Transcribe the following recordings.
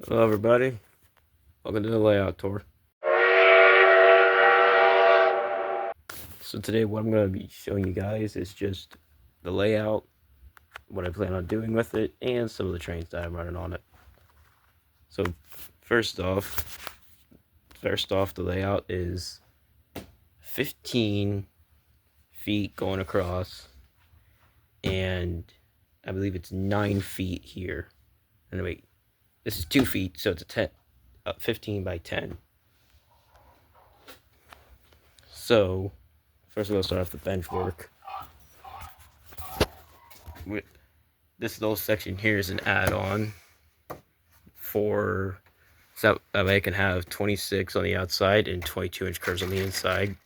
Hello everybody, welcome to the layout tour. So today what I'm going to be showing you guys is just the layout, what I plan on doing with it, and some of the trains that I'm running on it. So first off the layout is 15 feet going across, and I believe it's 9 feet here. And wait, this is 2 feet, so it's a 15 by 10. So first of all, start off the bench work. This little section here is an add-on for so that way I can have 26 on the outside and 22-inch curves on the inside.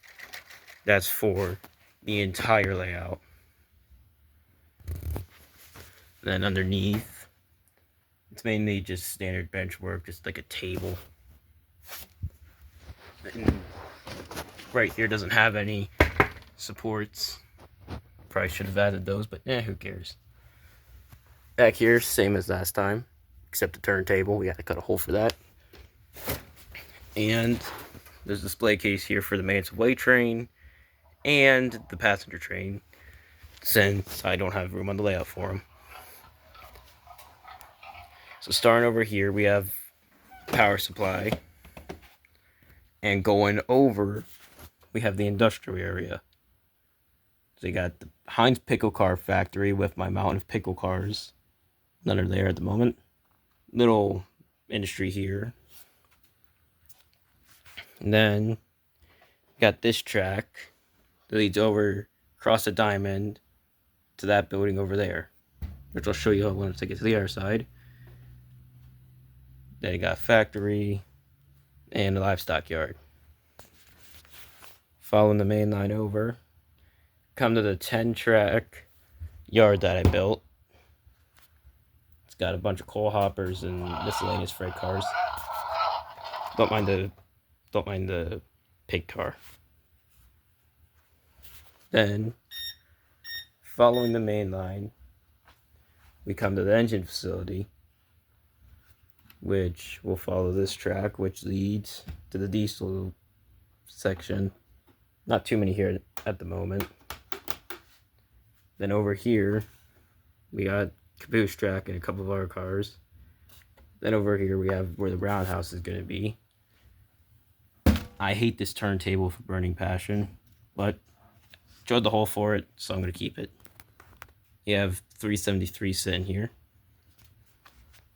That's for the entire layout. Then underneath, it's mainly just standard bench work, just like a table. And right here doesn't have any supports. Probably should have added those, but who cares. Back here, same as last time, except the turntable. We had to cut a hole for that. And there's a display case here for the Manson Way train and the passenger train, since I don't have room on the layout for them. So starting over here, we have power supply, and going over, we have the industrial area. So you got the Heinz pickle car factory with my mountain of pickle cars. None are there at the moment. Little industry here. And then got this track that leads over across the diamond to that building over there, which I'll show you once I get to the other side. Then you got factory and a livestock yard. Following the main line over, come to the 10-track yard that I built. It's got a bunch of coal hoppers and miscellaneous freight cars. Don't mind the pig car. Then, following the main line, we come to the engine facility, which will follow this track, which leads to the diesel section. Not too many here at the moment. Then over here, we got caboose track and a couple of other cars. Then over here, we have where the roundhouse is going to be. I hate this turntable for burning passion, but drilled the hole for it, so I'm going to keep it. You have 373 sitting here.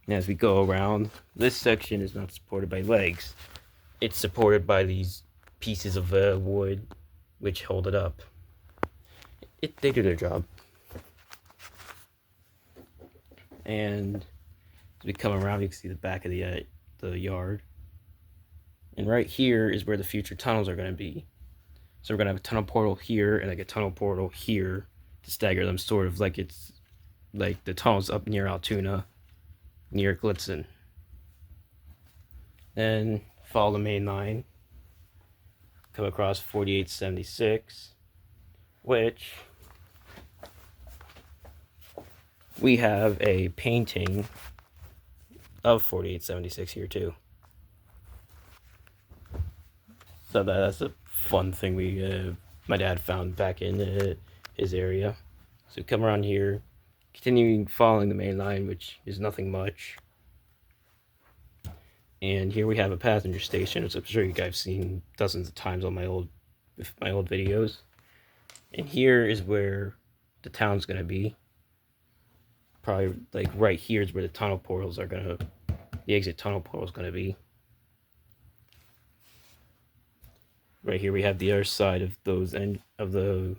And as we go around, this section is not supported by legs. It's supported by these pieces of wood which hold it up. They do their job. And as we come around, you can see the back of the yard. And right here is where the future tunnels are going to be. So we're going to have a tunnel portal here and like a tunnel portal here to stagger them, sort of like it's like the tunnels up near Altoona, near Glitzen. Then follow the main line, come across 4876, which we have a painting of 4876 here too. So that's a fun thing my dad found back in his area. So come around here, continuing following the main line, which is nothing much. And here we have a passenger station, which I'm sure you guys have seen dozens of times on my old videos. And here is where the town's gonna be. Probably like right here is where the tunnel portals are the exit tunnel portal is gonna be. Right here we have the other side of those of the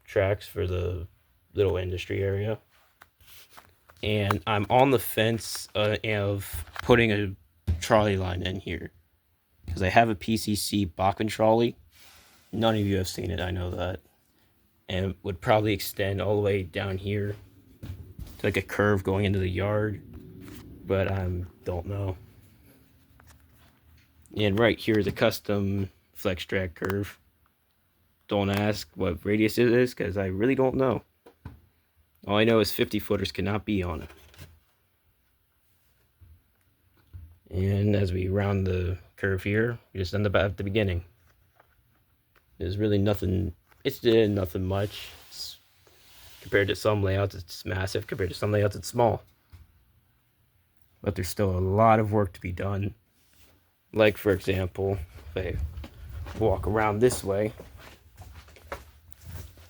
tracks for the little industry area. And I'm on the fence of putting a trolley line in here, because I have a PCC Bachmann trolley. None of you have seen it, I know that. And it would probably extend all the way down here to like a curve going into the yard, but I don't know. And right here is a custom flex drag curve. Don't ask what radius it is, because I really don't know. All I know is 50 footers cannot be on it. And as we round the curve here, we just end up at the beginning. There's really nothing, it's nothing much. Compared to some layouts, it's massive. Compared to some layouts, it's small. But there's still a lot of work to be done. Like, for example, if I walk around this way,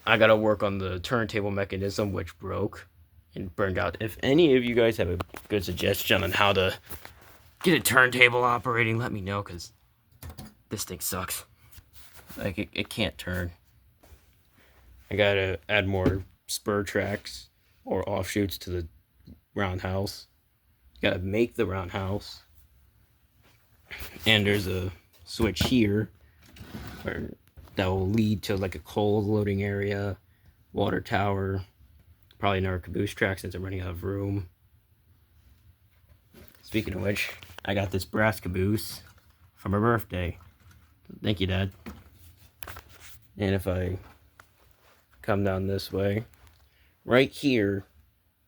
I gotta work on the turntable mechanism, which broke and burned out. If any of you guys have a good suggestion on how to get a turntable operating, let me know, because this thing sucks. Like, it can't turn. I gotta add more spur tracks or offshoots to the roundhouse. Gotta make the roundhouse. And there's a switch here where that will lead to like a coal loading area, water tower, probably another caboose track since I'm running out of room. Speaking of which, I got this brass caboose for my birthday. Thank you, Dad. And if I come down this way, right here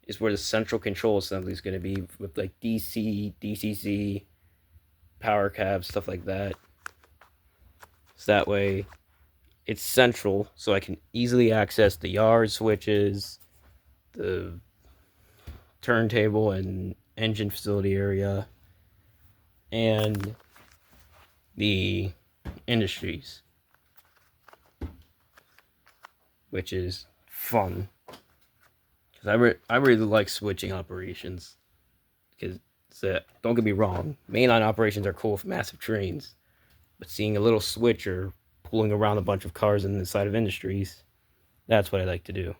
is where the central control assembly is going to be with like DC, DCC, power cabs, stuff like that. So that way it's central, so I can easily access the yard switches, the turntable and engine facility area, and the industries, which is fun. Because I really like switching operations. Because don't get me wrong, mainline operations are cool for massive trains, but seeing a little switcher pulling around a bunch of cars in the side of industries, that's what I like to do.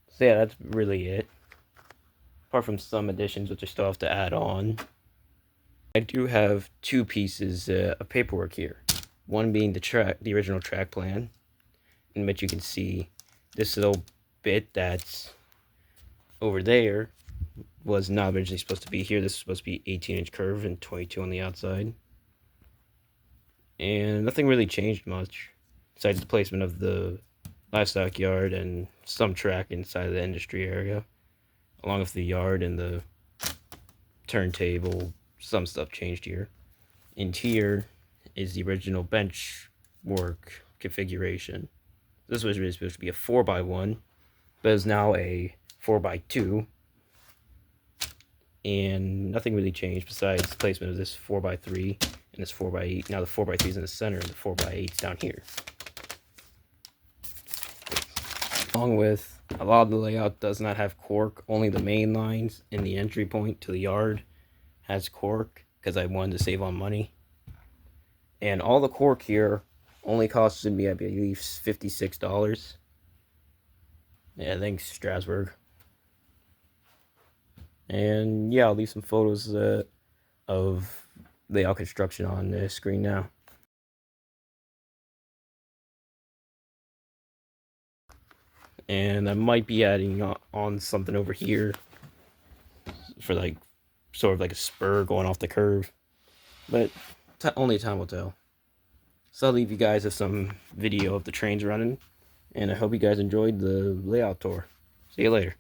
So yeah, that's really it. Apart from some additions which I still have to add on, I do have two pieces of paperwork here. One being the original track plan, in which you can see this little bit that's over there was not originally supposed to be here. This is supposed to be 18-inch curve and 22 on the outside. And nothing really changed much, besides the placement of the livestock yard and some track inside of the industry area. Along with the yard and the turntable, some stuff changed here. And here is the original bench work configuration. This was really supposed to be a 4x1, but is now a 4x2. And nothing really changed besides the placement of this 4x3 and this 4x8. Now the 4x3 is in the center and the 4x8 is down here. Along with, a lot of the layout does not have cork. Only the main lines in the entry point to the yard has cork, because I wanted to save on money. And all the cork here only costed me, I believe, $56. Yeah, thanks, Strasbourg. And yeah, I'll leave some photos of layout construction on the screen now. And I might be adding on something over here for like sort of like a spur going off the curve, but only time will tell. So I'll leave you guys with some video of the trains running, and I hope you guys enjoyed the layout tour. See you later.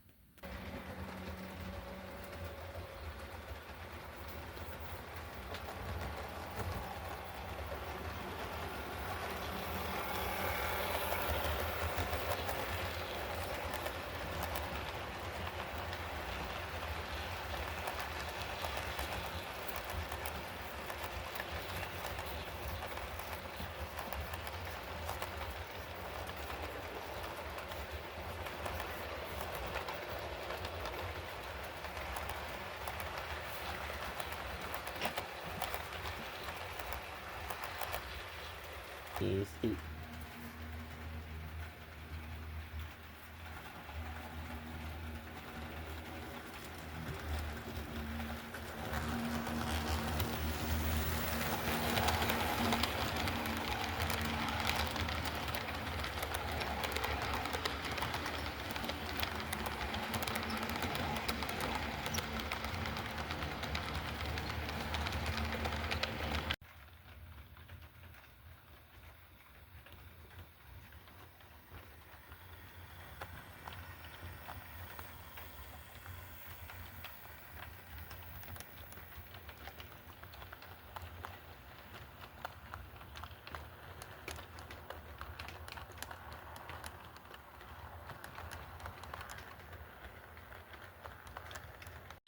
Is it?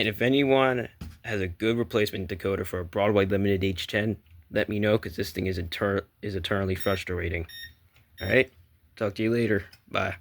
And if anyone has a good replacement decoder for a Broadway Limited H10, let me know, because this thing is eternally frustrating. Alright, talk to you later. Bye.